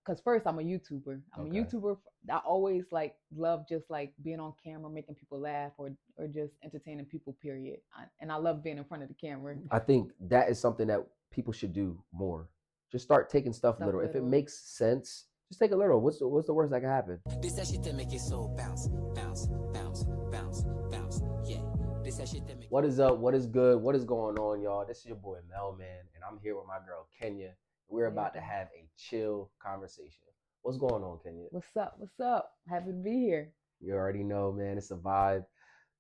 because first I'm a YouTuber. I'm a Okay. YouTuber. I always like love just like being on camera, making people laugh, or just entertaining people. Period. And I love being in front of the camera. I think that is something that people should do more. Just start taking stuff Stuff little. If it little. makes sense, just take a little. What's the worst that can happen? This that shit that make it so bounce, bounce, bounce, bounce, bounce. Yeah. This that shit that make What is up? What is good? What is going on, y'all? This is your boy Melman, and I'm here with my girl Kenya. We're about to have a chill conversation. What's going on, Kenya? What's up? What's up? Happy to be here. You already know, man. It's a vibe.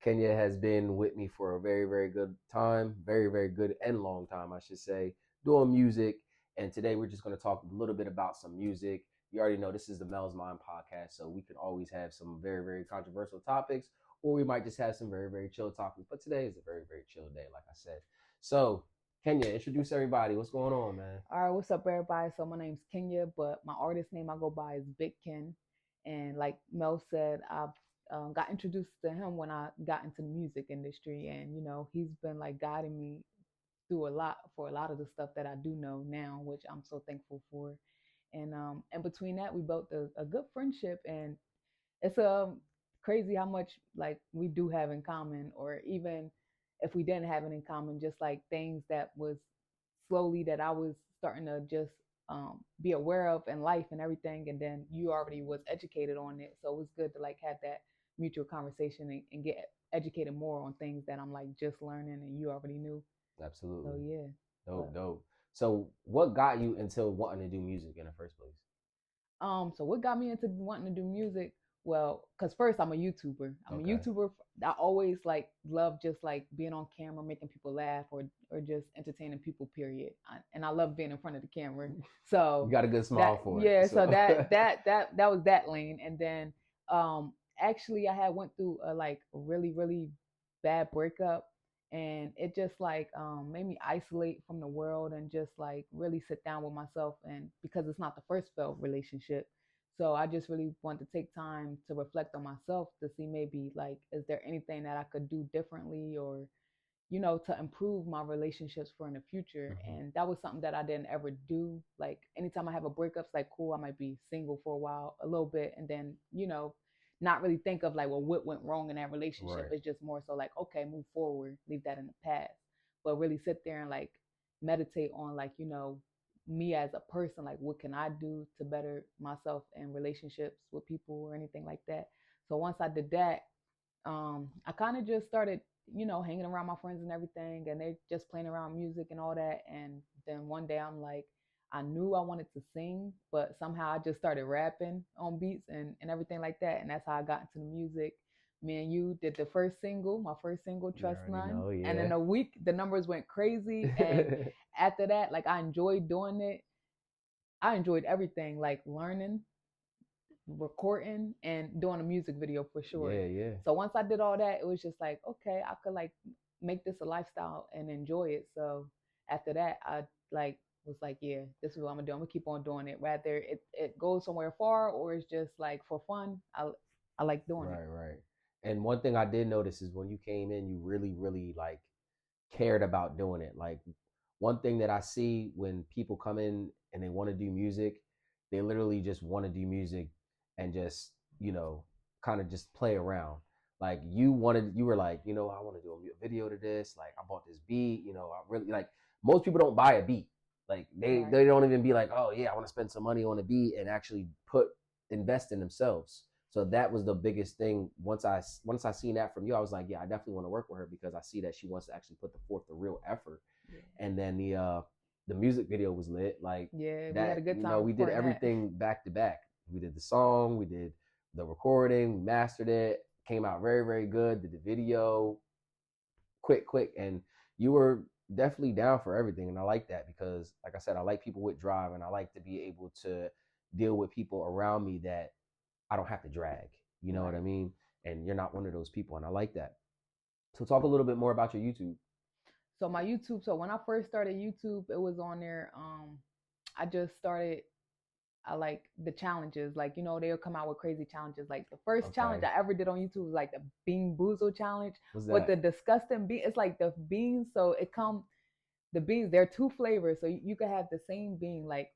Kenya has been with me for a very, very good time, very, very good and long time, I should say, doing music. And today we're just going to talk a little bit about some music. You already know this is the Mel's Mind podcast, so we could always have some very, very controversial topics, or we might just have some very, very chill topics. But today is a very, very chill day, like I said. So, Kenya, introduce everybody. What's going on, man? All right, what's up, everybody? So my name's Kenya, but my artist name I go by is Big Ken. And like Mel said, I've got introduced to him when I got into the music industry, and he's been like guiding me through a lot of the stuff that I do know now, which I'm so thankful for. And between that, we built a good friendship, and it's crazy how much like we do have in common, or even if we didn't have it in common, just like things that was slowly that I was starting to just be aware of in life and everything, and then you already was educated on it, so it was good to like have that mutual conversation and get educated more on things that I'm like just learning and you already knew. So Absolutely. yeah. Dope, But dope. So, what got you into wanting to do music in the first place? so what got me into wanting to do music? Well, because first I'm a YouTuber. I'm a Okay. YouTuber. I always like love just like being on camera, making people laugh, or just entertaining people. Period. And I love being in front of the camera. You So got a good smile that for it. yeah. So So, that was that lane. And then actually I had went through a like really bad breakup, and it just like made me isolate from the world and just like really sit down with myself, and because it's not the first failed relationship, so I just really want to take time to reflect on myself to see maybe like is there anything that I could do differently, or to improve my relationships for in the future. Mhm. And that was something that I didn't ever do. Like anytime I have a breakup, it's like cool, I might be single for a while, a little bit, and then, not really think of like, well, what went wrong in that relationship. Right. It's just more so like, okay, move forward, leave that in the past. But really sit there and like meditate on like, me as a person, like what can I do to better myself in relationships with people or anything like that. So once I did that, I kind of just started, hanging around my friends and everything, and they just playing around music and all that. And then one day I'm like, I knew I wanted to sing, but somehow I just started rapping on beats and everything like that. And that's how I got into the music. Me and you did the first single, my first single, You Trust already None. know, And yeah. in a week, the numbers went crazy. And after that, like I enjoyed doing it. I enjoyed everything, like learning, recording, and doing a music video for sure. Yeah, yeah. So once I did all that, it was just like, okay, I could like make this a lifestyle and enjoy it. So after that, I like was like, yeah, this is what I'm gonna do. I'm gonna keep on doing it. Whether it goes somewhere far or it's just like for fun, I like doing it. Right, right. And one thing I did notice is when you came in, you really, really like cared about doing it. Like one thing that I see when people come in and they want to do music, they literally just want to do music and just, kind of just play around. Like you were like, I want to do a video to this. Like I bought this beat, I really like most people don't buy a beat. Like they Right. they don't even be like, oh yeah, I want to spend some money on a beat and actually invest in themselves. So that was the biggest thing. Once I seen that from you, I was like, yeah, I definitely want to work with her because I see that she wants to actually put forth the real effort. Yeah. And then the music video was lit. Like Yeah, we had a that, good time we did recording that. everything back to back. We did the song, we did the recording, we mastered it, came out very, very good. Did the video, quick, and you were definitely down for everything, and I like that because, like I said, I like people with drive, and I like to be able to deal with people around me that I don't have to drag. You know what I Right. mean? And you're not one of those people, and I like that. So talk a little bit more about your YouTube. So my YouTube, so when I first started YouTube, it was on there. I just started, I like the challenges. Like, they'll come out with crazy challenges. Like the first challenge Okay, I ever did on YouTube was like the Bean Boozle challenge what's with the that? disgusting bean. It's like the beans. So the beans, they're two flavors. So you could have the same bean. Like,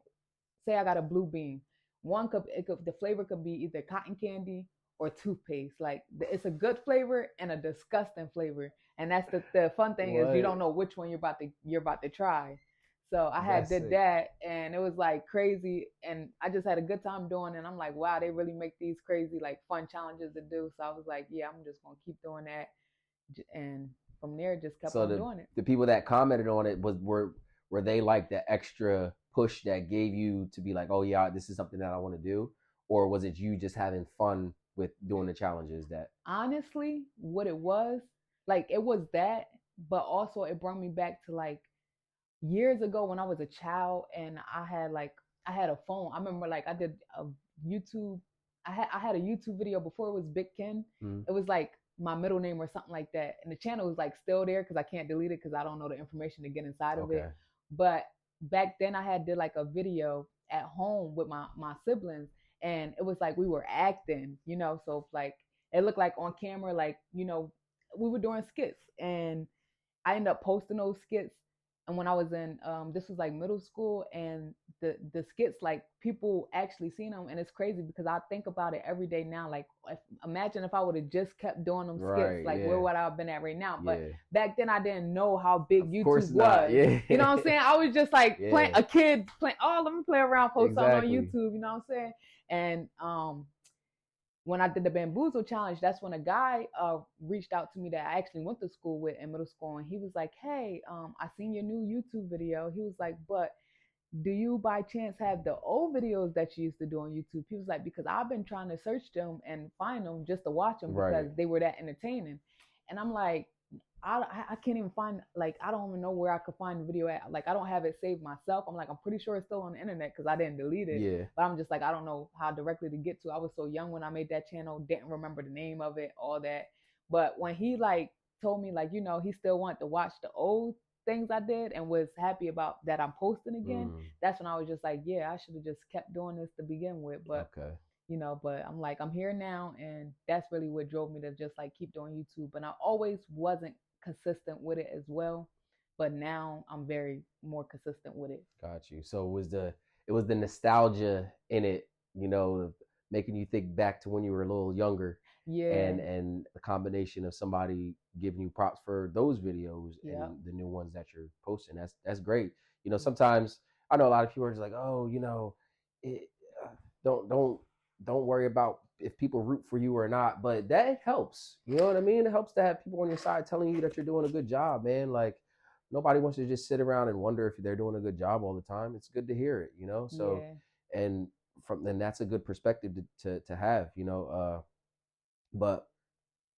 say I got a blue bean. the flavor could be either cotton candy or toothpaste. Like it's a good flavor and a disgusting flavor. And that's the fun thing is you don't What? know which one you're about to try. So I had That's did sick. that and it was like crazy and I just had a good time doing it. And I'm like, wow, they really make these crazy like fun challenges to do. So I was like, yeah, I'm just gonna keep doing that. And from there just kept So on doing it. the people that commented on it were they like the extra push that gave you to be like, oh yeah, this is something that I want to do, or was it you just having fun with doing the challenges that? Honestly, what it was, like it was that, but also it brought me back to like years ago when I was a child and I had a phone. I remember like I did a YouTube. I had a YouTube video before it was Big Ken. Mm. It was like my middle name or something like that, and the channel was like still there because I can't delete it because I don't know the information to get inside of Okay. it. But back then I had did like a video at home with my siblings, and it was like we were acting, you know. So like it looked like on camera, like you know, we were doing skits, and I ended up posting those skits. And when I was in, this was like middle school, and the skits, like people actually seen them, and it's crazy because I think about it every day now. Like, imagine if I would have just kept doing them skits, Right. like where Yeah. would I have been at right now? But Yeah. back then, I didn't know how big Of course YouTube not. was. Yeah. You know what I'm saying? I was just like playing Yeah. a kid playing. Oh, let me play around, post something on Exactly. YouTube. You know what I'm saying? And when I did the bamboozle challenge, that's when a guy reached out to me that I actually went to school with in middle school, and he was like, "Hey, I seen your new YouTube video." He was like, "But do you by chance have the old videos that you used to do on YouTube?" He was like, "Because I've been trying to search them and find them just to watch them because Right. they were that entertaining." And I'm like, I can't even find, like, I don't even know where I could find the video at. Like, I don't have it saved myself. I'm like, I'm pretty sure it's still on the internet because I didn't delete it. Yeah. But I'm just like, I don't know how directly to get to. I was so young when I made that channel, didn't remember the name of it, all that. But when he like told me like, you know, he still wanted to watch the old things I did and was happy about that I'm posting again, Mm. that's when I was just like, yeah, I should have just kept doing this to begin with. But Okay. you know, but I'm like, I'm here now, and that's really what drove me to just like keep doing YouTube. And I always wasn't consistent with it as well, but now I'm very more consistent with it. Got you. So it was the nostalgia in it, you know, making you think back to when you were a little younger, Yeah, and the combination of somebody giving you props for those videos yeah, and the new ones that you're posting. That's great. You know, sometimes I know a lot of people are just like, oh, you know, it, uh, don't worry about if people root for you or not, but that helps. You know what I mean? It helps to have people on your side telling you that you're doing a good job, man. Like nobody wants to just sit around and wonder if they're doing a good job all the time. It's good to hear it, you know. So, yeah, and then that's a good perspective to have, you know. But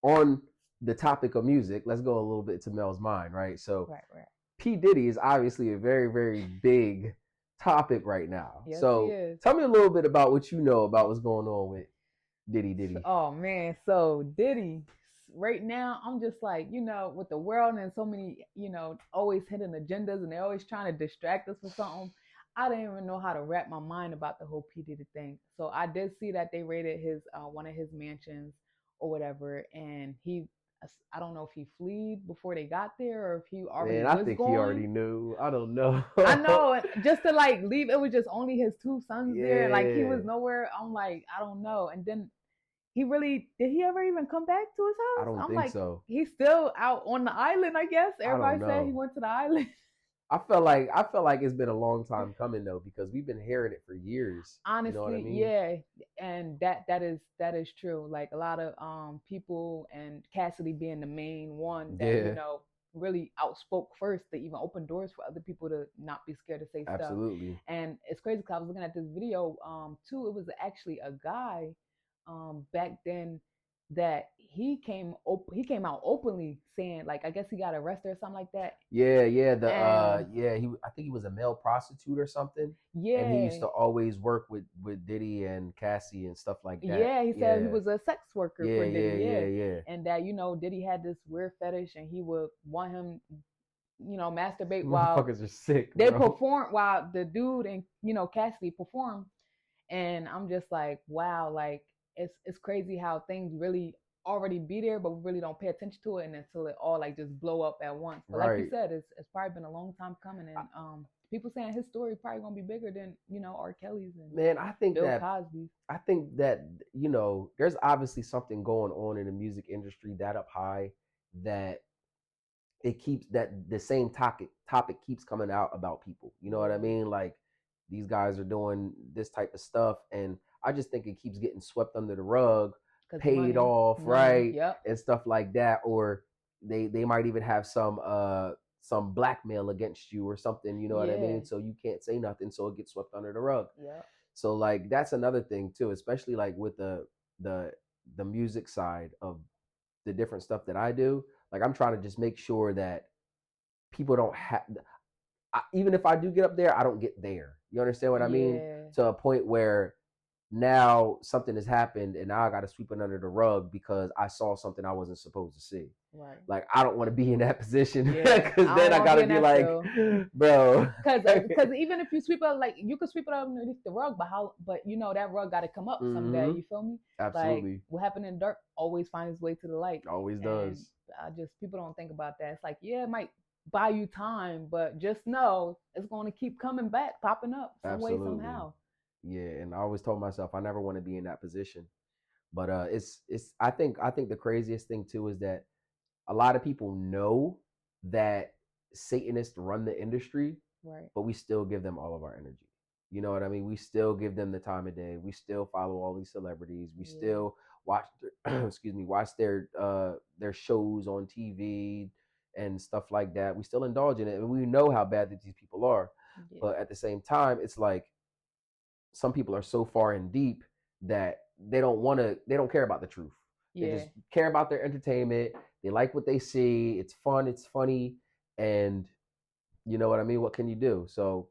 on the topic of music, let's go a little bit to Mel's mind, right? So, right, right. P Diddy is obviously a very very big topic right now. Yes, he So, is. tell me a little bit about what you know about what's going on with Diddy. Oh man, so Diddy, right now, I'm just like, you know, with the world and so many, you know, always hidden agendas and they're always trying to distract us with something. I didn't even know how to wrap my mind about the whole P Diddy thing. So I did see that they raided his one of his mansions or whatever, and I don't know if he fled before they got there or if he already Man, I was think he going. already knew. I don't know. I know, just to like leave, it was just only his two sons there. Like he was Yeah, nowhere. I'm like, I don't know. And then he really did he ever even come back to his I house? don't I'm think like, so. he's still out on the island, I guess. I don't Everybody said he know. went to the island. I felt like it's been a long time coming though because we've been hearing it for years. You know what I Honestly, mean? yeah. And that is true. Like a lot of people, and Cassidy being the main one that, you Yeah, know, really outspoke first to even open doors for other people to not be scared to say stuff. absolutely. And it's crazy because I was looking at this video too. It was actually a guy back then that he came out openly saying, like, I guess he got arrested or something like that. And I think he was a male prostitute or something, and he used yeah, to always work with Diddy and Cassie and stuff like that. yeah, he said he Yeah, was a sex worker yeah, for Diddy, yeah, yeah. yeah, yeah. And that, you know, Diddy had this weird fetish and he would want him, you know, masturbate while Motherfuckers are sick, they bro. perform, while the dude and, you know, Cassidy perform. And I'm just like, wow, like it's crazy how things really already be there, but we really don't pay attention to it, and until it all like just blow up at once. But like you Right. said, it's probably been a long time coming, and people saying his story probably gonna be bigger than, you know, R. Kelly's and Man, I think Bill that Cosby's. you know, there's obviously something going on in the music industry that up high that it keeps that the same topic keeps coming out about people. You know what I Yeah, mean? Like these guys are doing this type of stuff, and I just think it keeps getting swept under the rug, cause paid money, off, money. right, Yep. and stuff like that, or they might even have some blackmail against you or something. You know what I Yeah. mean? So you can't say nothing, so it gets swept under the rug. Yep. So like that's another thing too, especially like with the the music side of the different stuff that I do. Like I'm trying to just make sure that people don't have even if I do get up there, I don't get there. You understand what I mean? Yeah. To a point where now something has happened and now I got to sweep it under the rug because I saw something I wasn't supposed to see. Right. Like I don't want to be in that position Yeah. because I then don't I want to got be to in be that like, field. bro. Cause even if you sweep up, like you could sweep it up underneath the rug, but you know that rug got to come up someday. Mhm. You feel me? Like Absolutely. what happened in dirt always finds its way to the light. Always And does. I just people don't think about that. It's like yeah, it might buy you time, but just know it's going to keep coming back, popping up some way Absolutely. somehow. Yeah, and I always told myself I never want to be in that position. But it's I think the craziest thing too is that a lot of people know that Satanists run the industry, Right. but we still give them all of our energy. You know what I mean? We still give them the time of day. We still follow all these celebrities. We Yeah. still watch excuse me, watch their shows on TV and stuff like that. We still indulge in it and we know how bad that these people are. Yeah. But at the same time, it's like some people are so far in deep that they don't care about the truth. They Yeah. just care about their entertainment. They like what they see. It's fun, it's funny, and you know what I mean? What can you do? So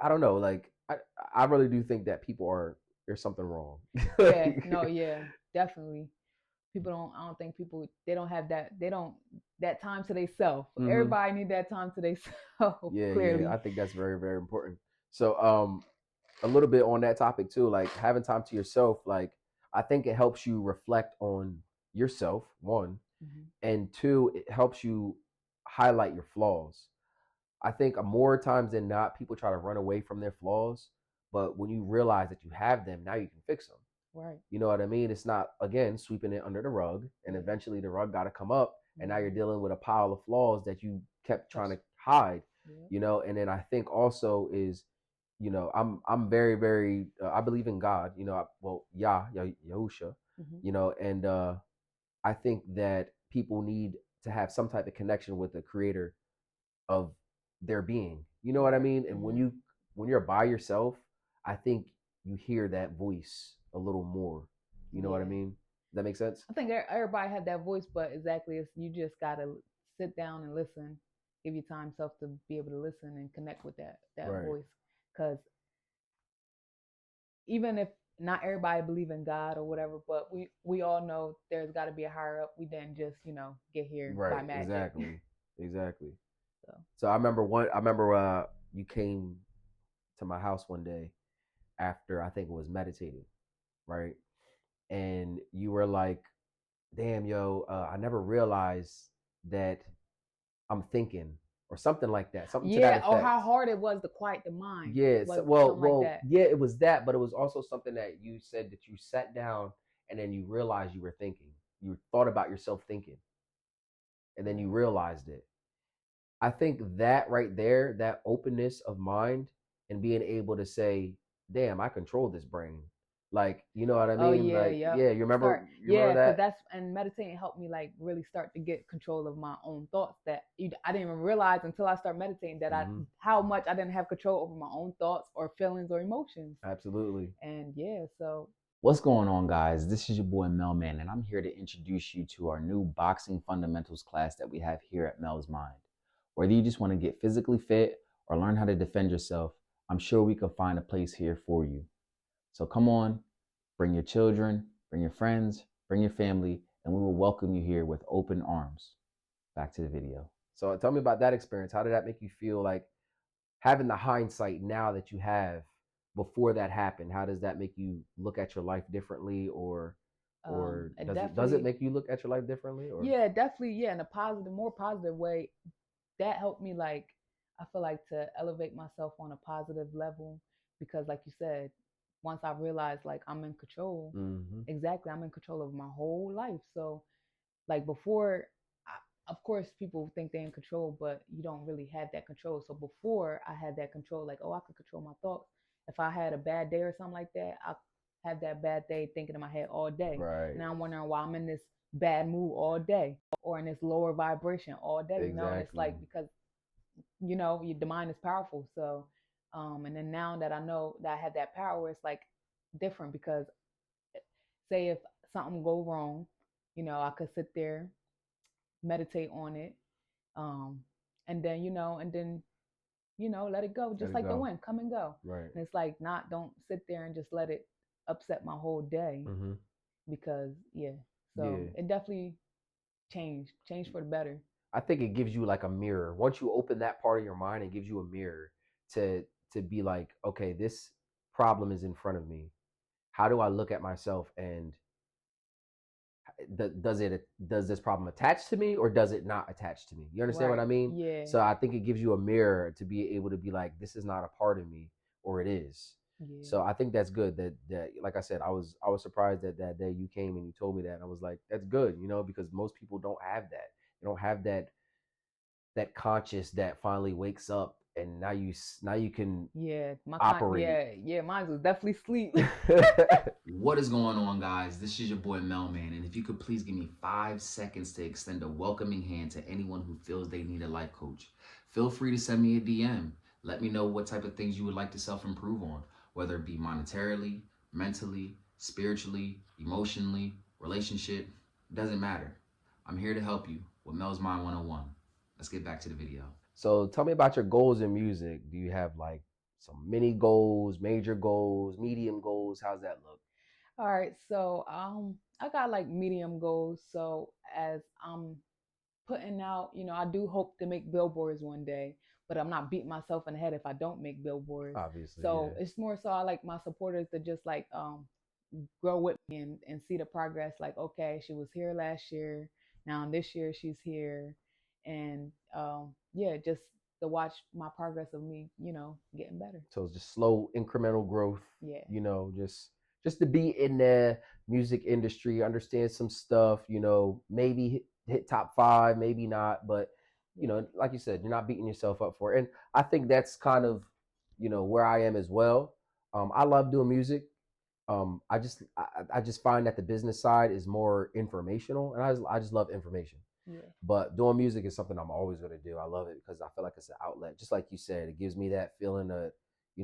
I don't know. Like I really do think that people are there's something wrong. Yeah. No. Yeah. Definitely. People don't. I don't think people. They don't have that. They don't that time to themselves. Mhm. Everybody need that time to themselves. Yeah, Clearly. I think that's very, very important. So a little bit on that topic too, like having time to yourself, like I think it helps you reflect on yourself, one, Mhm. and two, it helps you highlight your flaws. I think more times than not, people try to run away from their flaws, but when you realize that you have them, now you can fix them. Right. You know what I mean? It's not again sweeping it under the rug, and Yeah. eventually the rug got to come up, and now Mhm. you're dealing with a pile of flaws that you kept trying to hide. Yeah. You know, and then I think also is, you know, I'm very very I believe in God. You know, well, Yahusha. Mhm. You know, and I think that people need to have some type of connection with the Creator of their being. You know what I Right. mean? And Mhm. when you're by yourself, I think you hear that voice a little more. You know what I Yeah. mean? Does that make sense? I think everybody have that voice, but exactly, it's you just gotta sit down and listen. Give your time self to be able to listen and connect with that Right. voice. Because even if not everybody believe in God or whatever, but we all know there's got to be a higher up. We didn't just get here by Right. magic. Exactly. Exactly. So So I remember you came to my house one day after I think it was meditating, right? And you were like, "Damn, yo, I never realized that I'm thinking," or something like that, something to that yeah, or effect. how hard it was to quiet the mind. Yes, Was well, something like that. yeah, it was that, but it was also something that you said that you sat down and then you realized you were thinking. You thought about yourself thinking, and then you realized it. I think that right there, that openness of mind and being able to say, "Damn, I control this brain." Like, you know what I Oh mean? yeah, Like, yep. yeah, you remember Start, you remember yeah, because that? that's and meditating helped me like really start to get control of my own thoughts that I didn't even realize until I started meditating that Hmm. how much I didn't have control over my own thoughts or feelings or emotions. Absolutely. And yeah, so What's going on, guys? This is your boy Melman, and I'm here to introduce you to our new boxing fundamentals class that we have here at Mel's Mind. Whether you just want to get physically fit or learn how to defend yourself, I'm sure we can find a place here for you. So come on, bring your children, bring your friends, bring your family, and we will welcome you here with open arms. Back to the video. So tell me about that experience. How did that make you feel, like having the hindsight now that you have before that happened? How does that make you look at your life differently, or it does it definitely, make you look at your life differently, or yeah, definitely, yeah, in a positive, more positive way. That helped me like I feel like to elevate myself on a positive level, because like you said, once I realized like I'm in control, Mm-hmm. exactly, I'm in control of my whole life. So like before, of course people think they're in control, but you don't really have that control. So before I had that control, like, oh, I could control my thoughts. If I had a bad day or something like that, I have that bad day thinking in my head all day. Right. Now I'm wondering why I'm in this bad mood all day or in this lower vibration all day, and it's Exactly. like because the mind is powerful. So and then now that I know that I have that power, it's like different because say if something go wrong, I could sit there, meditate on it, um, and then let it go, Let just it like the go. wind, come and go. Right. And it's like not don't sit there and just let it upset my whole day Mm-hmm. because yeah. So Yeah. it definitely changed for the better. I think it gives you like a mirror. Once you open that part of your mind, it gives you a mirror to be like, okay, this problem is in front of me. How do I look at myself and does this problem attach to me or does it not attach to me? You understand what I Right. mean? Yeah. So I think it gives you a mirror to be able to be like, this is not a part of me, or it is. Yeah. So I think that's good. That like I said, I was surprised that that day you came and you told me that. And I was like, that's good, because most people don't have that. They don't have that conscious that finally wakes up and now you can Yeah. operate. Yeah, mine was definitely sleep. What is going on, guys? This is your boy Melman, and if you could please give me 5 seconds to extend a welcoming hand to anyone who feels they need a life coach, feel free to send me a DM. Let me know what type of things you would like to self improve on, whether it be monetarily, mentally, spiritually, emotionally, relationship. Doesn't matter. I'm here to help you with Mel's Mind 101. Let's get back to the video. So tell me about your goals in music. Do you have like some mini goals, major goals, medium goals? How's that look? All right, so I got like medium goals. So as I'm putting out, I do hope to make billboards one day, but I'm not beating myself in the head if I don't make billboards. Obviously, So yeah. it's more so I like my supporters to just like grow with me and see the progress. Like, okay, she was here last year, now this year she's here, and yeah, just to watch my progress of me, getting better. So it's just slow incremental growth, Yeah. just to be in the music industry, understand some stuff, maybe hit top 5, maybe not, but Yeah. like you said, you're not beating yourself up for it. And I think that's kind of, where I am as well. I love doing music. I just find that the business side is more informational, and I just love information. Yeah. But doing music is something I'm always going to do. I love it because I feel like it's an outlet. Just like you said, it gives me that feeling of,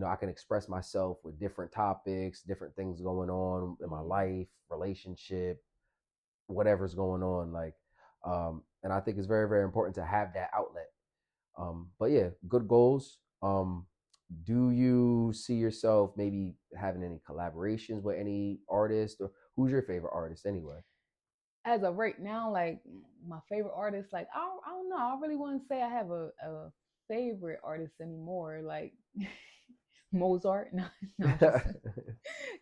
I can express myself with different topics, different things going on in my Yeah. life, relationship, whatever's going on. Like, and I think it's very, very important to have that outlet. But yeah, good goals. Do you see yourself maybe having any collaborations with any artist, or who's your favorite artist anyway? As of right now, like my favorite artist, like I don't know. I really wouldn't say I have a favorite artist anymore. Like Mozart, no, no, just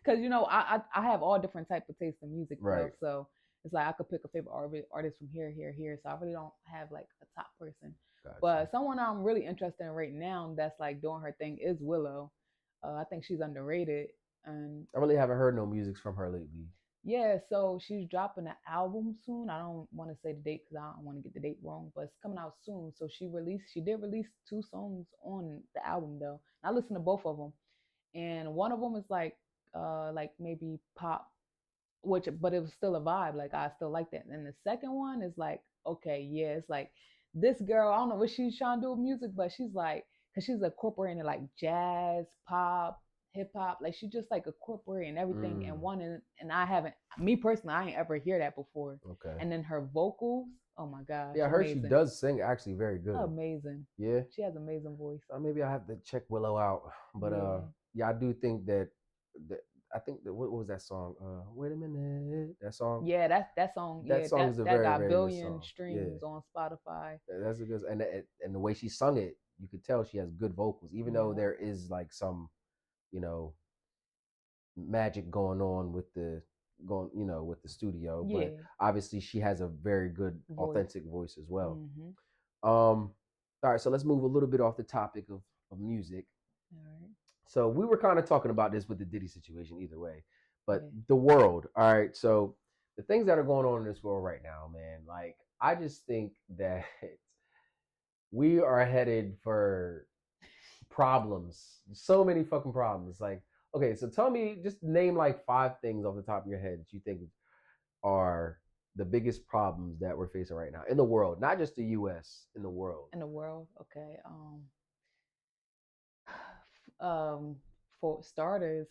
because I have all different type of taste in music Right. though. So it's like I could pick a favorite artist from here, here, here. So I really don't have like a top person. Gotcha. But someone I'm really interested in right now that's like doing her thing is Willow. I think she's underrated, and I really haven't heard no music from her lately. yeah, so she's dropping an album soon. I don't want to say the date because I don't want to get the date wrong, but it's coming out soon. So she did release 2 songs on the album though. And I listened to both of them, and one of them is like maybe pop, which but it was still a vibe. Like I still like that. And the second one is like okay, yeah, it's like this girl. I don't know what she's trying to do with music, but she's like because she's incorporating like jazz, pop, hip hop. Like she just like incorporating everything in Mm, one. And I haven't me personally, I ain't ever hear that before. okay. And then her vocals, oh my gosh, Yeah, I heard she amazing, does sing actually very good. amazing. Yeah. She has amazing voice. Maybe I have to check Willow out. But Yeah. yeah, I do think that I think that what was that song? Wait a minute. That song. Yeah, that song. That Yeah, song is a that very, got very good billion song. Yeah. streams on Spotify. That's a good, and the way she sung it, you could tell she has good vocals, even though Yeah. there is like some, you know, magic going on with with the studio. But Yeah. obviously she has a very good Voice. authentic voice as well. Hmm. Um, All right, so let's move a little bit off the topic of music. All right. So we were kind of talking about this with the Diddy situation either way, but Yeah. the world. All right, so the things that are going on in this world right now, man, like I just think that we are headed for problems. So many fucking problems. Like, okay, so tell me, just name like 5 things off the top of your head that you think are the biggest problems that we're facing right now in the world, not just the U.S., in the world. In the world, okay. Um, for starters,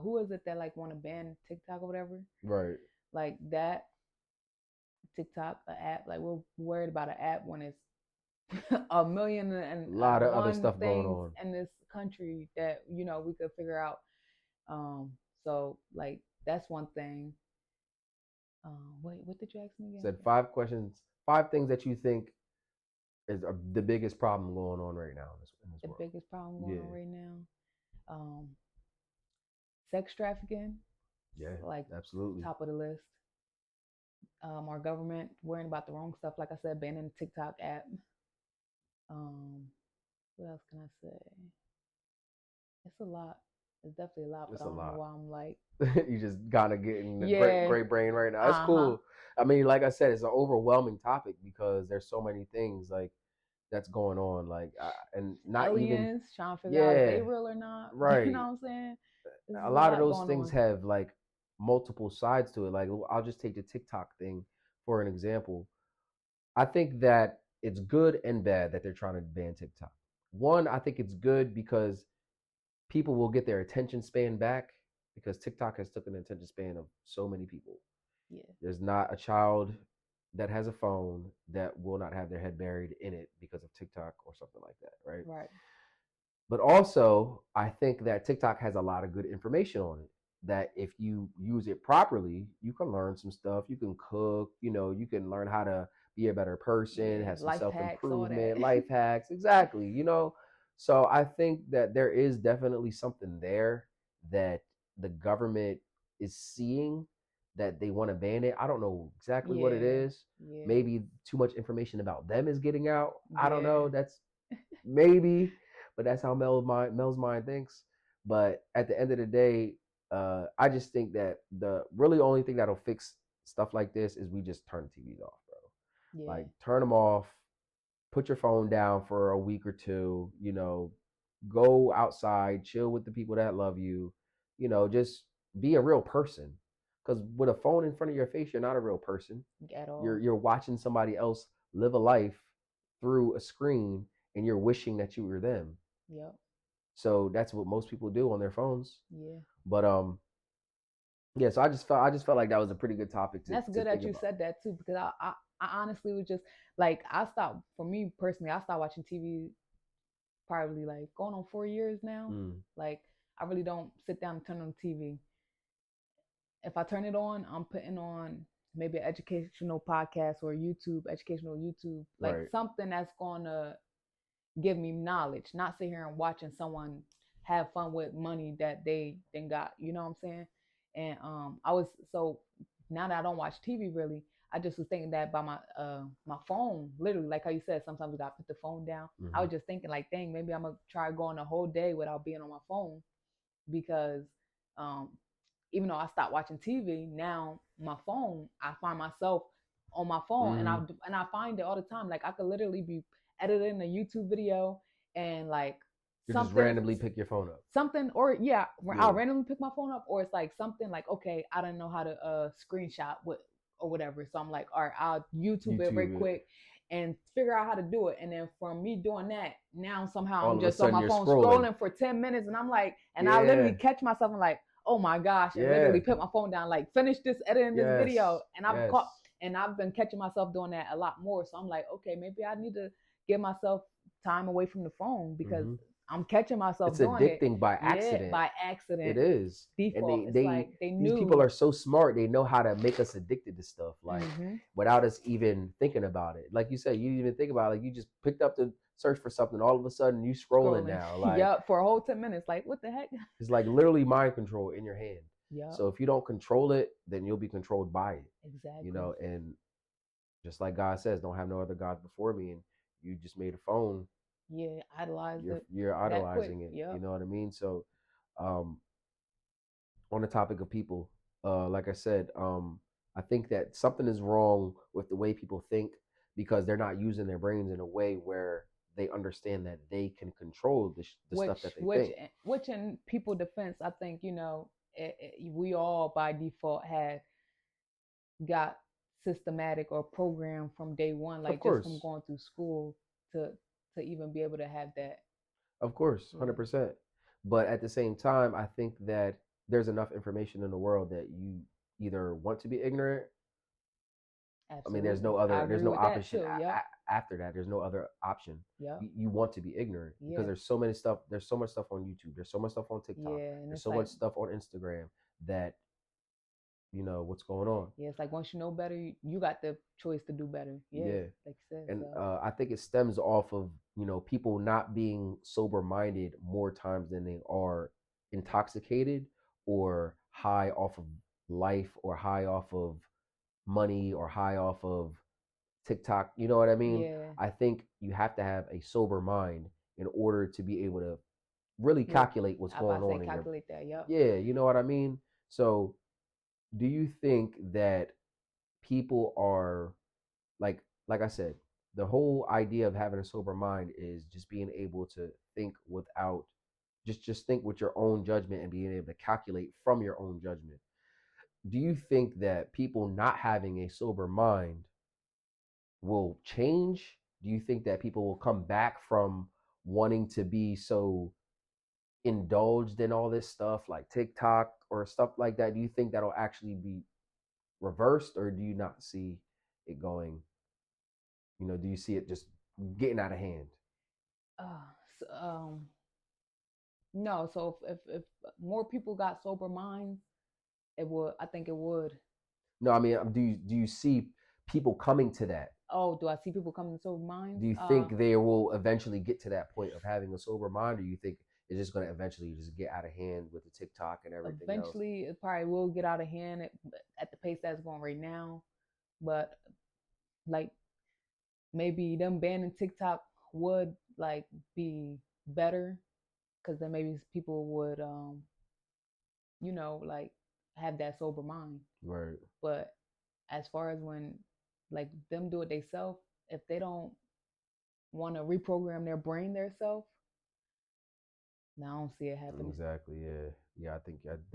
who is it that like want to ban TikTok or whatever? Right. Like that TikTok, an app. Like we're worried about an app when it's a million and A lot of other one stuff going things on. in this country that we could figure out. So like that's one thing. Wait, what did you ask me again? Said 5 questions, 5 things that you think is the biggest problem going on right now in this The world. biggest problem going Yeah. on right now. Sex trafficking. Yeah, Like absolutely. top of the list. Our government worrying about the wrong stuff. Like I said, banning the TikTok app. What else can I say? It's a lot. It's definitely a lot, It's but a I don't know lot. why I'm like, You just gotta get in the yeah, great brain right now. It's uh huh, cool. I mean, like I said, it's an overwhelming topic because there's so many things like that's going on. Like, and not even, aliens trying to figure out if yeah, they real or not. You know right. what I'm saying? There's A a lot of lot those going things on. have like multiple sides to it. Like, I'll just take the TikTok thing for an example. I think that it's good and bad that they're trying to ban TikTok. One, I think it's good because people will get their attention span back because TikTok has taken the attention span of so many people. Yeah, There's not a child that has a phone that will not have their head buried in it because of TikTok or something like that, right? right. But also, I think that TikTok has a lot of good information on it. That if you use it properly, you can learn some stuff. You can cook, you can learn how to be a better person, Yeah, have some life self hacks, all that. improvement, life hacks. Exactly. So I think that there is definitely something there that the government is seeing that they want to ban it. I don't know exactly what it Yeah, is. yeah, Maybe too much information about them is getting out. I don't yeah, know. That's maybe, but that's how Mel's mind thinks. But at the end of the day, I just think that the really only thing that'll fix stuff like this is we just turn the TVs off, bro. yeah, Like turn them off, put your phone down for a week or two. Go outside, chill with the people that love you. Just be a real person. Because with a phone in front of your face, you're not a real person. at You're all. you're watching somebody else live a life through a screen, and you're wishing that you were them. Yep. So that's what most people do on their phones. Yeah. But yeah. So I just felt like that was a pretty good topic And to that's to good that think you about. said that too, because I honestly was just like, I stopped, for me personally, I stopped watching TV probably like going on 4 years now. Mm, Like, I really don't sit down and turn on TV. If I turn it on, I'm putting on maybe an educational podcast or educational YouTube, like right. something that's going to give me knowledge, not sit here and watching someone have fun with money that they then got, you know what I'm saying? And I was so now that I don't watch TV really, I just was thinking that by my phone, literally, like how you said, sometimes we gotta put the phone down. I Hmm. was just thinking like, dang, maybe I'm gonna try going a whole day without being on my phone because um even though I stopped watching TV, now my phone, I find myself on my phone, and I Hmm. and I find it all the time. Like I could literally be editing a YouTube video and like You just something, randomly pick your phone up. or yeah, I'll Yeah. randomly pick my phone up, or it's like something like, okay, I don't know how to screenshot what or whatever, so I'm like, all right, I'll YouTube it very YouTube it. quick and figure out how to do it. And then from me doing that, now somehow All I'm of a just on sudden my you're phone scrolling. scrolling for 10 minutes, and I'm like, and I literally Yeah. catch myself and like, oh my gosh, and Yeah. literally put my phone down, like finish this editing this Yes. video. And Yes. I've been catching myself doing that a lot more. So I'm like, okay, maybe I need to give myself time away from the phone because Hmm. I'm catching myself It's doing it. addicting by Yeah, accident. by accident. It is. And Default. It's they like they these knew. people are so smart. They know how to make us addicted to stuff, like Mhm. without us even thinking about it. Like you said, you didn't even think about it. Like you just picked up the search for something. All of a sudden, you scrolling now. Like Yep, for a whole 10 minutes. Like what the heck? it's like literally mind control in your hand. Yep. So if you don't control it, then you'll be controlled by it. Exactly. And just like God says, don't have no other gods before me. And you just made a phone. Yeah, idolized it You're that quick. idolizing it. You Yep. know what I mean? So, um, on the topic of people, like I said, I think that something is wrong with the way people think because they're not using their brains in a way where they understand that they can control the Which, stuff that they which, think. which, in people defense, I think we all by default had got systematic or programmed from day one, Of like just from course, going through school to even be able to have that. of course, Yeah, 100%. But at the same time, I think that there's enough information in the world that you either want to be ignorant. I mean, absolutely. I there's agree no with that option too. Yep. after that. There's no other option. Yep. You want to be ignorant because Yeah. there's so much stuff on YouTube. There's so much stuff on TikTok. Yeah. And There's it's so like, much stuff on Instagram that what's going on. yeah, it's like once you know better, you got the choice to do better. Yeah, Yeah. like you said. And So I think it stems off of people not being sober minded more times than they are intoxicated or high off of life or high off of money or high off of TikTok. You know what I mean? yeah, I think you have to have a sober mind in order to be able to really yeah. calculate what's I going about to say on in your. calculate that. Yep. Yeah, you know what I mean? So, do you think that people are like I said, the whole idea of having a sober mind is just being able to think without just think with your own judgment and being able to calculate from your own judgment. Do you think that people not having a sober mind will change? Do you think that people will come back from wanting to be so indulged in all this stuff like TikTok or stuff like that? Do you think that'll actually be reversed or do you not see it going, do you see it just getting out of hand? Uh, so, no. So if more people got sober minds, it would. I think it would. No, I mean, do you see people coming to that? Oh, do I see people coming to sober minds? Do you think they will eventually get to that point of having a sober mind, or you think it's just going to eventually just get out of hand with the TikTok and everything else? Eventually, it probably will get out of hand at the pace that's going right now. But like maybe them banning TikTok would like be better because then maybe people would like have that sober mind. Right. But as far as when like them do it themselves, if they don't want to reprogram their brain themselves, no, I don't see it happening. Exactly. Yeah. Yeah.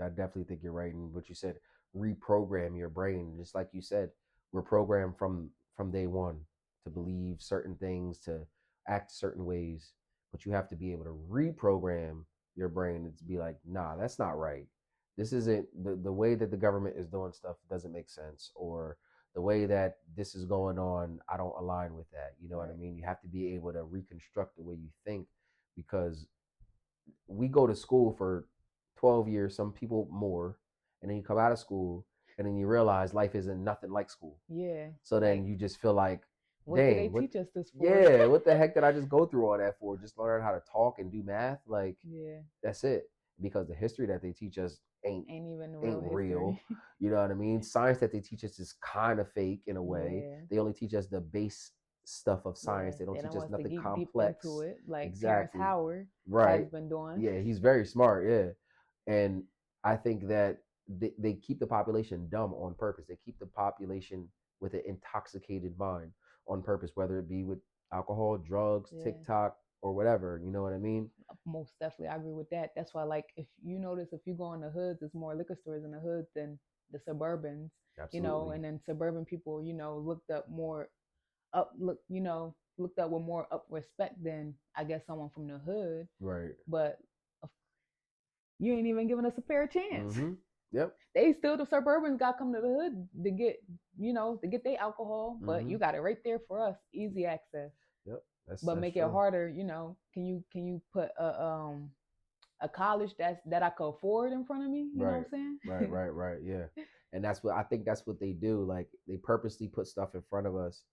I definitely think you're right. And what you said, reprogram your brain. Just like you said, we're programmed from day one to believe certain things, to act certain ways. But you have to be able to reprogram your brain to be like, nah, that's not right. This isn't the way that the government is doing stuff doesn't make sense, or the way that this is going on, I don't align with that. You know what I Right. mean? You have to be able to reconstruct the way you think because we go to school for 12 years, some people more, and then you come out of school and then you realize life isn't nothing like school. Yeah. So then Like, you just feel like, what did they dang, what, teach us this for? yeah, what the heck did I just go through all that for? Just learn how to talk and do math? Like, Yeah. that's it. Because the history that they teach us ain't Ain't even ain't real real. history. You know what I mean? Science that they teach us is kind of fake in a way. Yeah. They only teach us the base stuff of science. Yeah. They don't They teach don't us want us to nothing get deep complex. into it, like Terrence Exactly. Howard Right. has been doing. Yeah, he's very smart. Yeah. And I think that they keep the population dumb on purpose. They keep the population with an intoxicated mind on purpose, whether it be with alcohol, drugs, Yeah. TikTok, or whatever. You know what I mean? Most definitely, I agree with that. That's why, like, if you notice, if you go in the hoods, there's more liquor stores in the hoods than the suburbans. Absolutely. And then suburban people, looked up more looked up with more up respect than I guess someone from the hood. Right. But you ain't even giving us a fair chance. Mm-hmm. Yep. They still, the suburbans got to come to the hood to get their alcohol, but Mm-hmm. you got it right there for us, easy access. Yep. But make it true. harder. Can you put a college that I could afford in front of me? You know what I'm saying? Right. Yeah. And I think that's what they do. Like they purposely put stuff in front of us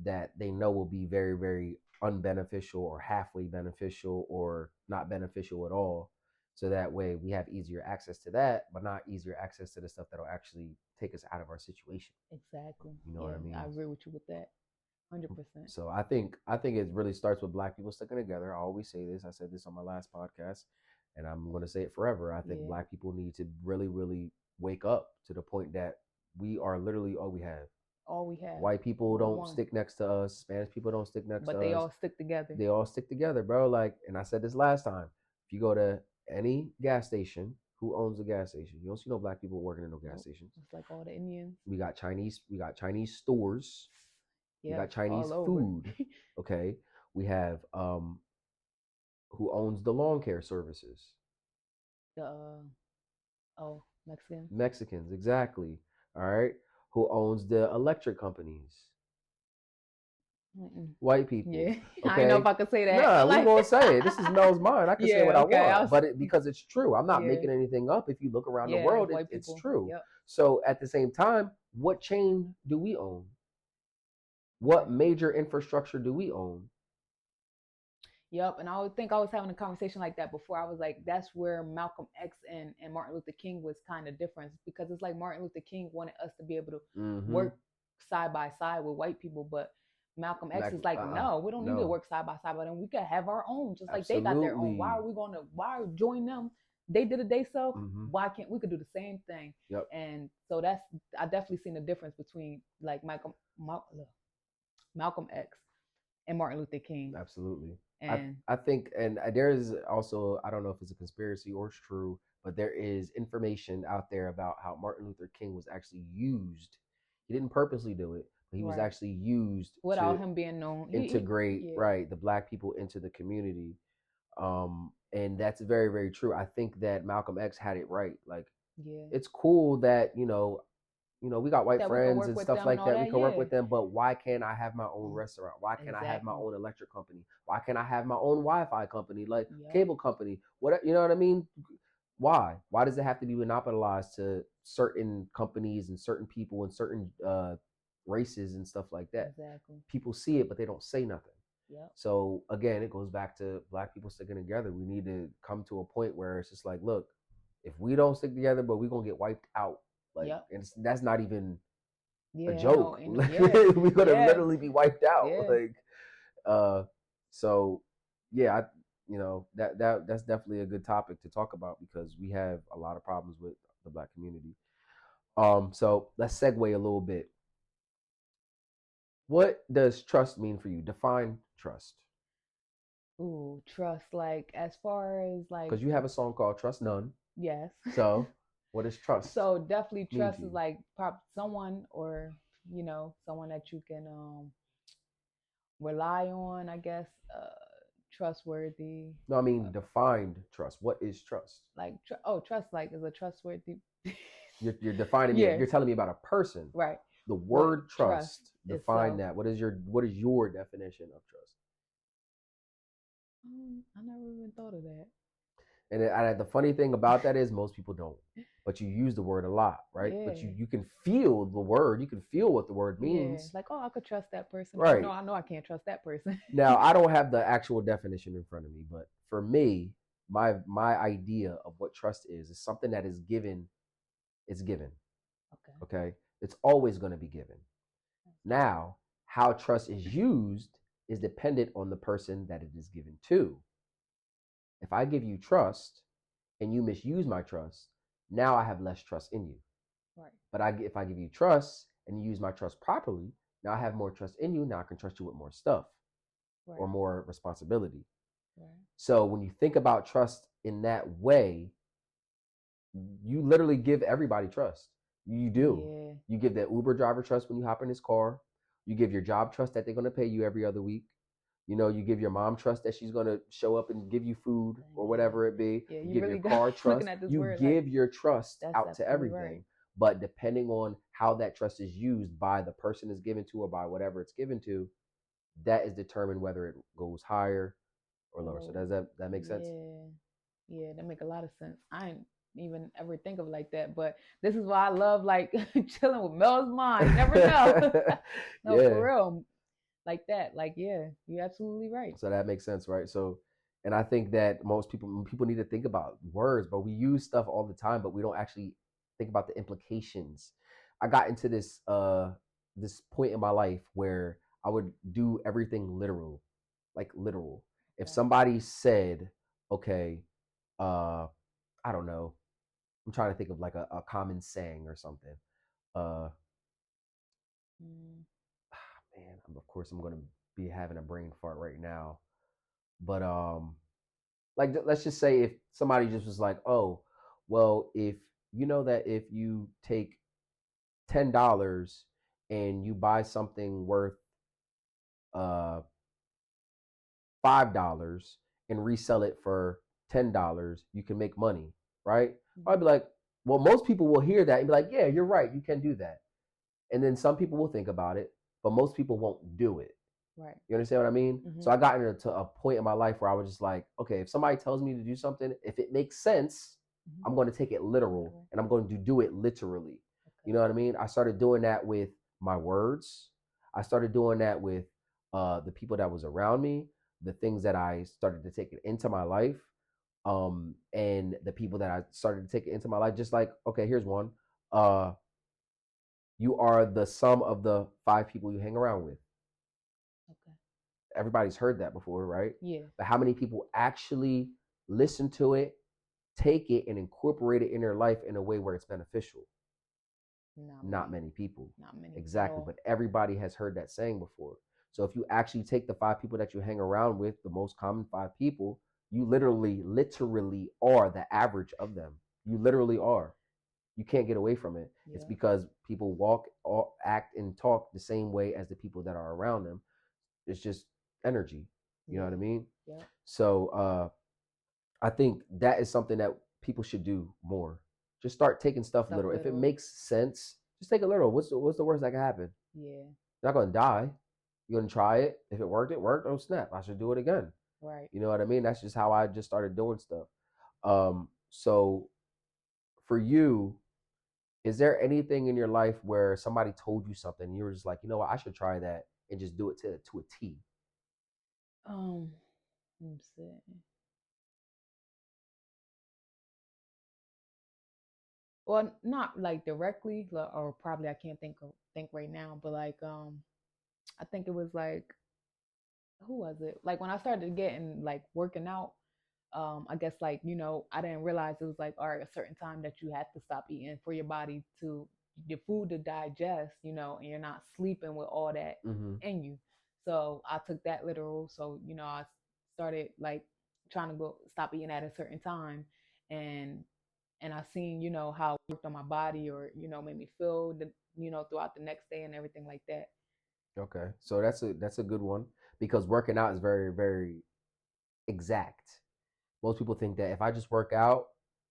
that they know will be very, very unbeneficial or halfway beneficial or not beneficial at all. So that way we have easier access to that, but not easier access to the stuff that'll actually take us out of our situation. Exactly. You know what I mean? I agree with you with that. 100%. So I think it really starts with Black people sticking together. I always say this. I said this on my last podcast, and I'm going to say it forever. I think Yeah. Black people need to really, really wake up to the point that we are literally all we have. All we have. White people We're don't one. stick next to us. Spanish people don't stick next But to they us. all stick together. They all stick together, bro. Like, and I said this last time. If you go to any gas station, who owns the gas station? You don't see no Black people working in no gas Nope. stations. It's like all the Indians. We got Chinese stores. Yeah. We got Chinese all over. food. Okay. We have who owns the lawn care services? The Mexicans. Mexicans, exactly. All right. Who owns the electric companies? Mm-mm. White people. Yeah. Okay. I don't know if I could say that. Nah, like... we gonna say it. This is Mel's mind. I can say Yeah, what okay, I want, but because it's true. I'm not Yeah. making anything up. If you look around the Yeah, world, white it's people. true. Yep. So at the same time, what chain do we own? What Right. major infrastructure do we own? Yep. And I would think I was having a conversation like that before. I was like, that's where Malcolm X and Martin Luther King was kind of different, because it's like Martin Luther King wanted us to be able to Mhm. work side by side with white people, but Malcolm X Black- is like, no, we don't need to no. work side by side with them. We could have our own, just like they got their own. Why are we going to join them? They did it themselves. Mhm. Why can't we could do the same thing? Yep. And so I definitely seen the difference between like Malcolm X and Martin Luther King. Absolutely. And I think, and there is also, I don't know if it's a conspiracy or it's true, but there is information out there about how Martin Luther King was actually used. He didn't purposely do it, but he was Right. actually used without to him being known, integrate yeah. right the Black people into the community. And that's very, very true. I think that Malcolm X had it right. Like, Yeah. it's cool that we got white That we can friends work and with stuff them like and that. all We that, can work yeah. with them, but why can't I have my own restaurant? Why can't I have my Exactly. own electric company? Why can't I have my own Wi-Fi company, like Yep. cable company? What, you know what I mean? Why? Why does it have to be monopolized to certain companies and certain people and certain races and stuff like that? Exactly. People see it, but they don't say nothing. Yep. So again, it goes back to Black people sticking together. We need to come to a point where it's just like, look, if we don't stick together, but we're gonna get wiped out. Like, Yep. and that's not even Yeah, a joke. no, yeah. We're gonna Yeah. literally be wiped out. Yeah. Like, so yeah, that's definitely a good topic to talk about, because we have a lot of problems with the Black community. So let's segue a little bit. What does trust mean for you? Define trust. Ooh, trust. Like, as far as like, Because you have a song called Trust None. yes. So what is trust? So definitely mean trust to is you? like someone, or someone that you can rely on, I guess. Trustworthy. No, I mean defined trust. What is trust? Like trust, like, is a trustworthy. You're defining Yeah. me. You're telling me about a person. Right. The word trust trust. Define itself. that. What is your definition of trust? I never even thought of that. And the funny thing about that is most people don't. But you use the word a lot, right? But Yeah. you can feel the word. You can feel what the word Yeah. means. Like, I could trust that person. Right. No, I know I can't trust that person. Now, I don't have the actual definition in front of me, but for me, my idea of what trust is something that is given. It's given. Okay. Okay? It's always going to be given. Now, how trust is used is dependent on the person that it is given to. If I give you trust and you misuse my trust, now I have less trust in you. Right. But if I give you trust and you use my trust properly, now I have more trust in you. Now I can trust you with more stuff. Right. Or more responsibility. Right. So when you think about trust in that way, you literally give everybody trust. You do. Yeah. You give that Uber driver trust when you hop in his car. You give your job trust that they're going to pay you every other week. You give your mom trust that she's going to show up and give you food or whatever it be. Yeah, you give really your car trust. You give your trust out to everything. Right. But depending on how that trust is used by the person it's given to or by whatever it's given to, that is determined whether it goes higher or lower. So does that make sense? Yeah, that make a lot of sense. I ain't even ever think of it like that, but this is why I love like chilling with Mel's mind. You never know. No, Yeah. for real. Like that. Like, yeah, you're absolutely right. So that makes sense, right? So, and I think that most people need to think about words, but we use stuff all the time, but we don't actually think about the implications. I got into this point in my life where I would do everything literal, like literal. If Okay. somebody said, okay, I don't know, I'm trying to think of like a common saying or something. Uh, Mm. Man, of course I'm gonna be having a brain fart right now. But like let's just say if somebody just was like, oh, well, if you know that if you take $10 and you buy something worth uh $5 and resell it for $10, you can make money, right? I'd be like, well, most people will hear that and be like, yeah, you're right, you can do that. And then some people will think about it, but most people won't do it. Right. You understand what I mean? Mm-hmm. So I got into a point in my life where I was just like, okay, if somebody tells me to do something, if it makes sense, I'm going to take it literal and I'm going to do it literally. Okay. You know what I mean? I started doing that with my words. I started doing that with the people that was around me, the things that I started to take it into my life, and the people that I started to take it into my life. Just like, okay, here's one. You are the sum of the 5 people you hang around with. Okay. Everybody's heard that before, right? Yeah. But how many people actually listen to it, take it, and incorporate it in their life in a way where it's beneficial? Not many people. Not many. Exactly. But everybody has heard that saying before. So if you actually take the 5 people that you hang around with, the most common 5 people, you literally are the average of them. You literally are. You can't get away from it. Yeah. It's because people walk, act, and talk the same way as the people that are around them. It's just energy. You know what I mean? Yeah. So I think that is something that people should do more. Just start taking stuff literal. If it makes sense, just take it literal. What's the worst that can happen? Yeah. You're not gonna die. You're gonna try it. If it worked, it worked. Oh snap! I should do it again. Right. You know what I mean? That's just how I just started doing stuff. So for you, is there anything in your life where somebody told you something and you were just like, you know what, I should try that and just do it to a T? Let me see. Well, not like directly, or probably I can't think right now, but like I think it was like, who was it? Like when I started getting like working out, I guess like, you know, I didn't realize it was like, all right, a certain time that you have to stop eating for your body to your food to digest, you know, and you're not sleeping with all that in you. So I took that literal. So, you know, I started like trying to go stop eating at a certain time, and I seen, you know, how it worked on my body, or, you know, made me feel the, you know, throughout the next day and everything like that. Okay. So that's a good one, because working out is very, very exact. Most people think that if I just work out,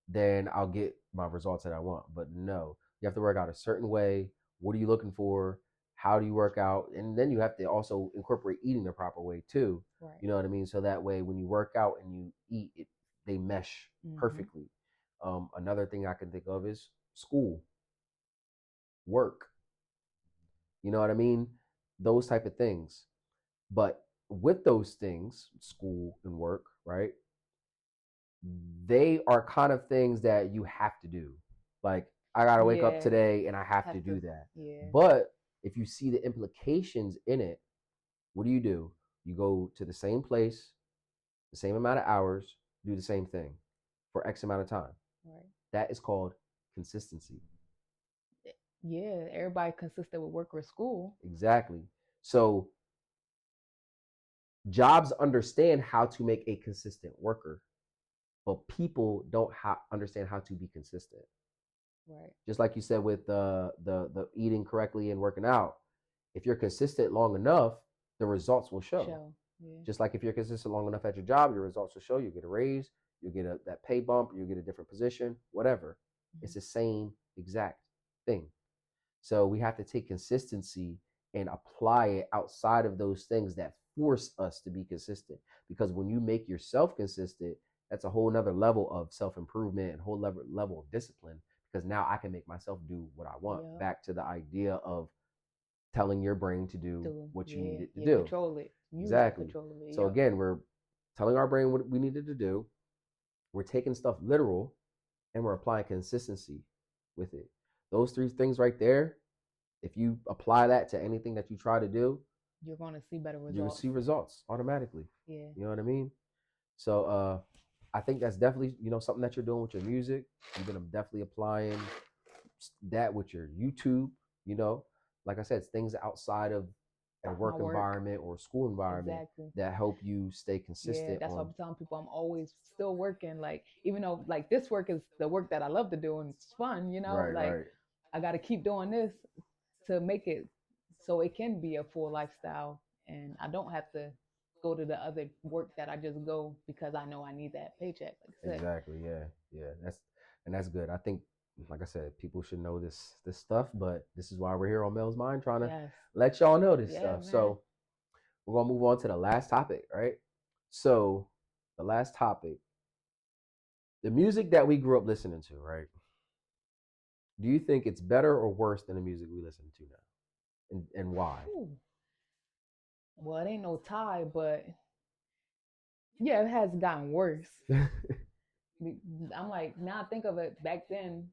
then I'll get my results that I want. But no, you have to work out a certain way. What are you looking for? How do you work out? And then you have to also incorporate eating the proper way too. Right. You know what I mean? So that way when you work out and you eat, they mesh perfectly. Another thing I can think of is school, work. You know what I mean? Those type of things. But with those things, school and work, right? They are kind of things that you have to do. Like, I gotta wake up today and I have to do that. Yeah. But if you see the implications in it, what do? You go to the same place, the same amount of hours, do the same thing for X amount of time. Right. That is called consistency. Yeah, everybody consistent with work or school. Exactly. So jobs understand how to make a consistent worker, but people don't understand how to be consistent. Right. Just like you said with the eating correctly and working out, if you're consistent long enough, the results will show. Yeah. Just like if you're consistent long enough at your job, your results will show. You get a raise, you get that pay bump, you get a different position, whatever. It's the same exact thing. So we have to take consistency and apply it outside of those things that force us to be consistent. Because when you make yourself consistent, that's a whole nother level of self-improvement and whole level of discipline, because now I can make myself do what I want. Yep. Back to the idea of telling your brain to do what you need it to do. Control it. Exactly. Control it. So again, we're telling our brain what we needed to do. We're taking stuff literal and we're applying consistency with it. Those 3 things right there, if you apply that to anything that you try to do, you're going to see better You're gonna results. see results automatically. Yeah. You know what I mean? So I think that's definitely, something that you're doing with your music. You're gonna definitely applying that with your YouTube, you know. Like I said, it's things outside of a My work work. environment or school environment Exactly. that help you stay Yeah, consistent that's why on. I'm telling people I'm always still working. Like, even though like this work is the work that I love to do and it's fun, Right, like right. I got to keep doing this to make it so it can be a full lifestyle and I don't have to go to the other work that I just go because I know I need that paycheck. Like I said. Exactly. Yeah. Yeah. That's good. I think, like I said, people should know this stuff, but this is why we're here on Mel's Mind, trying to Yes. let y'all know this Yeah, stuff. man. So we're gonna move on to the last topic, right? So the last topic, the music that we grew up listening to, right? Do you think it's better or worse than the music we listen to now, and why? Ooh. Well, it ain't no tie, but yeah, it has gotten worse. I'm like, now I think of it back then,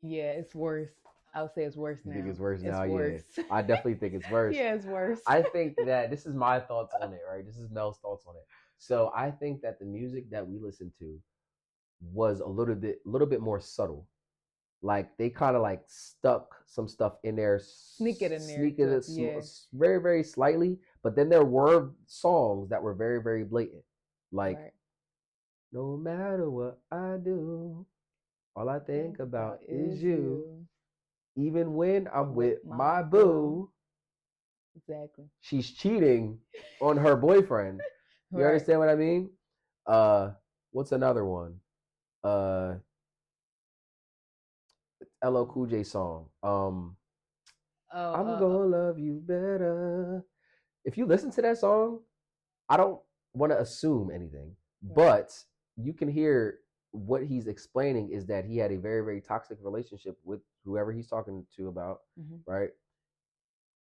yeah, it's worse. I would say it's worse You now. think it's worse It's now? worse. Yeah, I definitely think it's worse. Yeah, it's worse. I think that this is my thoughts on it, right? This is Mel's thoughts on it. So I think that the music that we listened to was a little bit more subtle. Like they kind of like stuck some stuff in there, Sneak it in there. sneak it Yeah. very very slightly. But then there were songs that were very very blatant, like Right. no matter what I do, all I think about is you. Even when I'm with my boo, Exactly. she's cheating on her boyfriend. You Right. understand what I mean? What's another one? Uh, LL Cool J song. I'm gonna love you better. If you listen to that song, I don't want to assume anything, Right. but you can hear what he's explaining is that he had a very, very toxic relationship with whoever he's talking to about, right?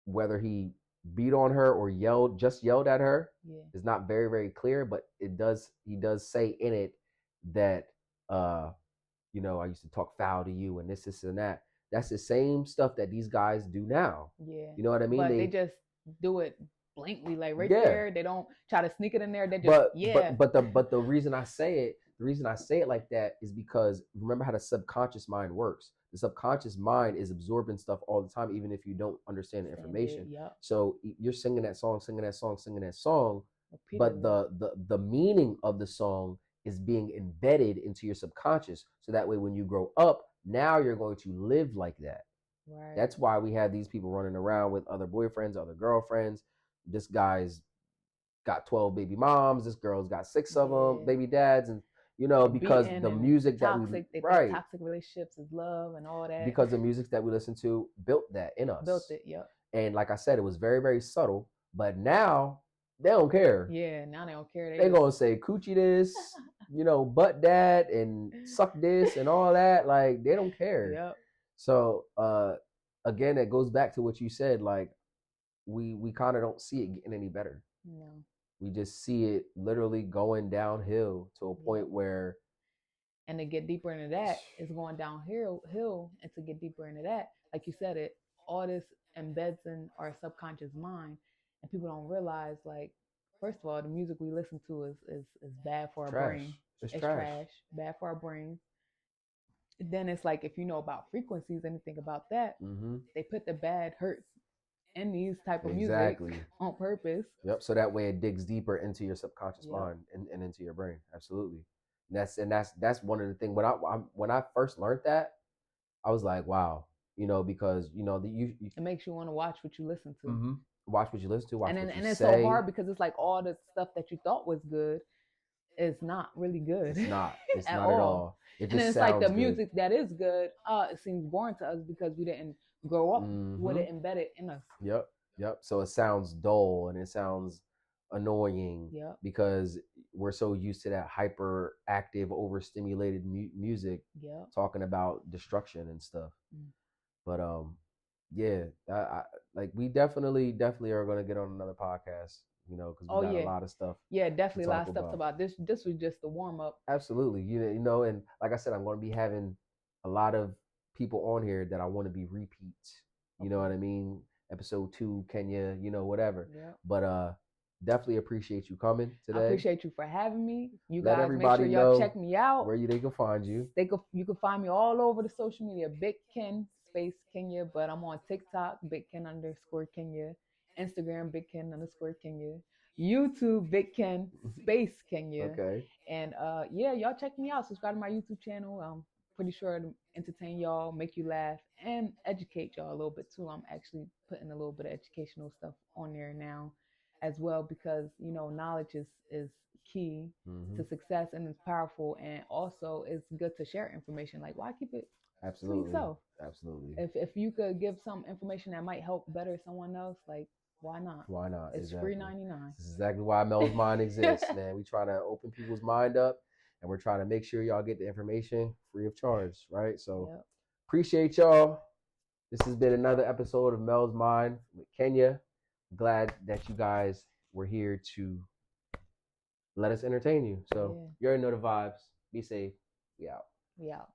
Whether he beat on her or just yelled at her, is not very, very clear, but he does say in it that, I used to talk foul to you and this, and that. That's the same stuff that these guys do now. Yeah. You know what I mean? But they just do it blankly, like right Yeah. there. They don't try to sneak it in there. They just but the reason I say it like that is because remember how the subconscious mind works. The subconscious mind is absorbing stuff all the time, even if you don't understand the information. Yep. So you're singing that song, but Repeatedly. the meaning of the song is being embedded into your subconscious. So that way, when you grow up, now you're going to live like that. Right. That's why we have these people running around with other boyfriends, other girlfriends. This guy's got 12 baby moms. This girl's got 6 of them, baby dads, and because the music toxic relationships is love and all that. Because the music that we listen to built that in us. Built it, yep. And like I said, it was very, very subtle. But now they don't care. Yeah, now they don't care. They gonna say coochie this, butt that, and suck this, and all that. Like they don't care. Yep. So again, it goes back to what you said. Like we kind of don't see it getting any better. No. We just see it literally going downhill to a point where. And to get deeper into that, it's going downhill, and to get deeper into that, like you said, all this embeds in our subconscious mind, and people don't realize, like, first of all, the music we listen to is bad for our brain. It's trash. Bad for our brain. Then it's like if you know about frequencies, anything about that, they put the bad hurts in these type of music on purpose. Yep. So that way it digs deeper into your subconscious mind and into your brain. Absolutely. That's one of the things when I first learned that, I was like, wow, because it makes you want to watch what you listen to. Watch what you listen to. And it's so hard because it's like all the stuff that you thought was good is not really good. It's not. It's not at all. And then it's like the music that is good. It seems boring to us because we didn't grow up with it embedded in us. Yep. So it sounds dull and it sounds annoying because we're so used to that hyperactive, overstimulated music talking about destruction and stuff. But like we definitely are going to get on another podcast, because we got a lot of stuff. Yeah, definitely a lot of stuff about this. This was just the warm up. Absolutely, and like I said, I'm going to be having a lot of people on here that I want to be repeats. You know what I mean? episode 2, Kenya, whatever. Yep. But definitely appreciate you coming today. I appreciate you for having me. You Let guys make sure everybody y'all know check me out. where they can find you. You can find me all over the social media, Big Ken space Kenya, but I'm on TikTok, Big Ken _ Kenya, Instagram, Big Ken _ Kenya, YouTube, Big Ken space Kenya. Okay. And yeah, y'all check me out. Subscribe to my YouTube channel. I'm pretty sure to entertain y'all, make you laugh, and educate y'all a little bit too. I'm actually putting a little bit of educational stuff on there now as well, because knowledge is key to success, and it's powerful, and also it's good to share information. Like, why keep it to yourself? Absolutely. If you could give some information that might help better someone else, like, why not? Why not? It's exactly. free 99. This is exactly why Mel's Mind exists, man. We try to open people's mind up, and we're trying to make sure y'all get the information free of charge, right? So appreciate y'all. This has been another episode of Mel's Mind with Kenya. Glad that you guys were here to let us entertain you. So you already know the vibes. Be safe. We out. We out.